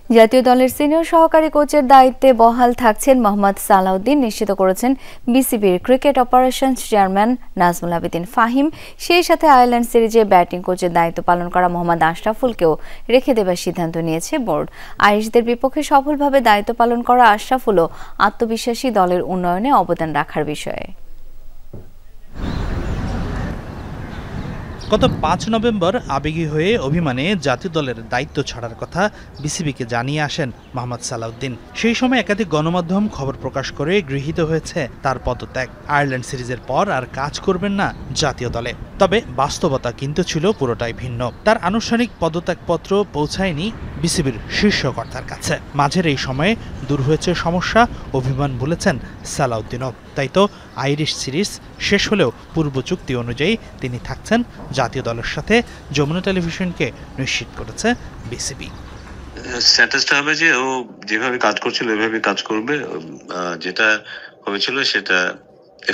জাতীয় দলের সিনিয়র সহকারী কোচের দায়িত্বে বহাল থাকছেন মোহাম্মদ সালাউদ্দিন নিশ্চিত করেছেন বিসিবির cricket operations chairman Nazmul Abedin Fahim. সেই সাথে আয়ারল্যান্ড সিরিজে ব্যাটিং কোচের দায়িত্ব পালন করা মোহাম্মদ আশরাফুলকেও রেখে দেবার সিদ্ধান্ত নিয়েছে বোর্ড। আইরিশদের বিপক্ষে সফলভাবে দায়িত্ব পালন করা আশরাফুলও আত্মবিশ্বাসী দলের উন্নয়নে অবদান রাখার বিষয়ে। গত ৫ নভেম্বর আবেগী হয়ে অভিমানে জাতীয় দলের দায়িত্ব ছাড়ার কথা বিসিবিকে জানিয়ে আসেন মোহাম্মদ সালাউদ্দিন। সেই সময় একাধিক গণমাধ্যম খবর প্রকাশ করে গৃহীত হয়েছে তার পদত্যাগ। আয়ারল্যান্ড সিরিজের পর আর কাজ করবেন না জাতীয় দলে। তবে বাস্তবতা কিন্তু ছিল পুরোটাই ভিন্ন। তার আনুষ্ঠানিক পদত্যাগপত্র পৌঁছায়নি বিসিবির শীর্ষ কর্তার কাছে। মাঝের এই সময়ে দূর হয়েছে সমস্যা, অভিমান বলেছেন সালাউদ্দিনও। তাই তো আইরিশ সিরিজ শেষ হলেও পূর্ব চুক্তি অনুযায়ী তিনি থাকছেন জাতীয় দলের সাথে, যমুনা টেলিভিশনকে নিশ্চিত করেছে বিসিবি। স্ট্যাটাসটা হবে যে ও যেভাবে কাজ করছিল ওইভাবে কাজ করবে, যেটা হয়েছিল সেটা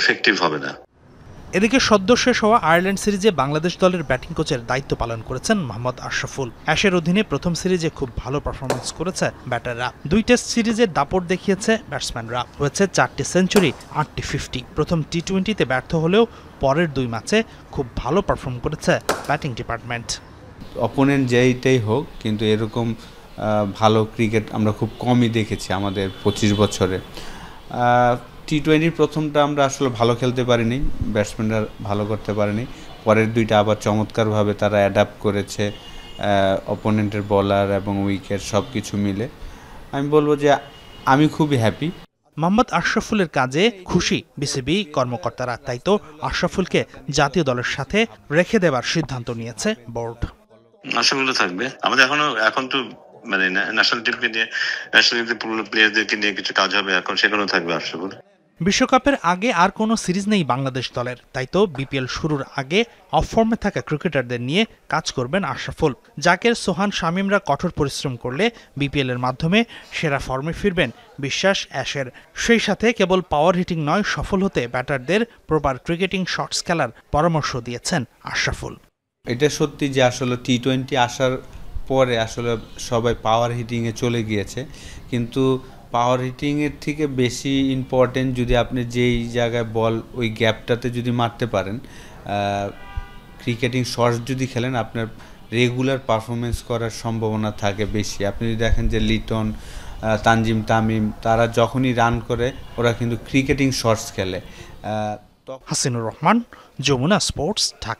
এফেক্টিভ হবে না। এদিকে সদ্য শেষ হওয়া আয়ারল্যান্ড সিরিজে বাংলাদেশ দলের ব্যাটিং কোচের দায়িত্ব পালন করেছেন মোহাম্মদ আশরাফুল। অ্যাশের অধীনে প্রথম সিরিজে খুব ভালো পারফরমেন্স করেছে ব্যাটাররা। ২ টেস্ট সিরিজে দাপট দেখিয়েছে ব্যাটসম্যানরা। হয়েছে ৪টি সেঞ্চুরি, ৮টি 50। প্রথম টি-20তে ব্যর্থ হলেও পরের ২ ম্যাচে খুব ভালো পারফর্ম করেছে ব্যাটিং ডিপার্টমেন্ট। অপোনেন্ট যেইটাই হোক, কিন্তু এরকম ভালো ক্রিকেট আমরা খুব কমই দেখেছি আমাদের ২৫ বছরে। টি-20 প্রথমটা আমরা আসলে ভালো খেলতে পারিনি, ব্যাটসম্যানরা ভালো করতে পারেনি। পরের ২টা আবার চমৎকারভাবে তারা অ্যাডাপ্ট করেছে, অপোনেন্টের বলার এবং উইকেট সব কিছু মিলে। আমি বলবো যে আমি খুবই হ্যাপি। মোহাম্মদ আশরাফুলের কাজে খুশি বিসিবি কর্মকর্তারা। তাই তো আশরাফুলকে জাতীয় দলের সাথে রেখে দেবার সিদ্ধান্ত নিয়েছে বোর্ড। আশরাফুল থাকবে আমাদের এখন তো মানে ন্যাশনাল টিমকে নিয়ে, ন্যাশনাল প্লেয়ারদেরকে নিয়ে কিছু কাজ হবে, এখন সেখানেও থাকবে আশরাফুল। বিশ্বকাপের আগে আর কোনো সিরিজ নেই বাংলাদেশ দলের। তাই তো বিপিএল শুরুর আগে অফ ফর্মে থাকা ক্রিকেটারদের নিয়ে কাজ করবেন আশরাফুল। জাকের, সোহান, শামীমরা কঠোর পরিশ্রম করলে বিপিএল এর মাধ্যমে সেরা ফর্মে ফিরবেন বিশ্বাস অ্যাশের। সেই সাথে কেবল পাওয়ার হিটিং নয়, সফল হতে ব্যাটারদের প্রপার ক্রিকেটিং শটস খেলার পরামর্শ দিয়েছেন আশরাফুল। এটা সত্যি যে আসলে টি-20 আসার পরে আসলে সবাই পাওয়ার হিটিংয়ে চলে গিয়েছে, কিন্তু পাওয়ার হিটিংয়ের থেকে বেশি ইম্পর্টেন্ট যদি আপনি যেই জায়গায় বল ওই গ্যাপটাতে যদি মারতে পারেন, ক্রিকেটিং শটস যদি খেলেন, আপনার রেগুলার পারফরমেন্স করার সম্ভাবনা থাকে বেশি। আপনি যদি দেখেন যে লিটন, তানজিম, তামিম তারা যখনই রান করে ওরা কিন্তু ক্রিকেটিং শটস খেলে। হাসিনুর রহমান, যমুনা স্পোর্টস, ঢাকা।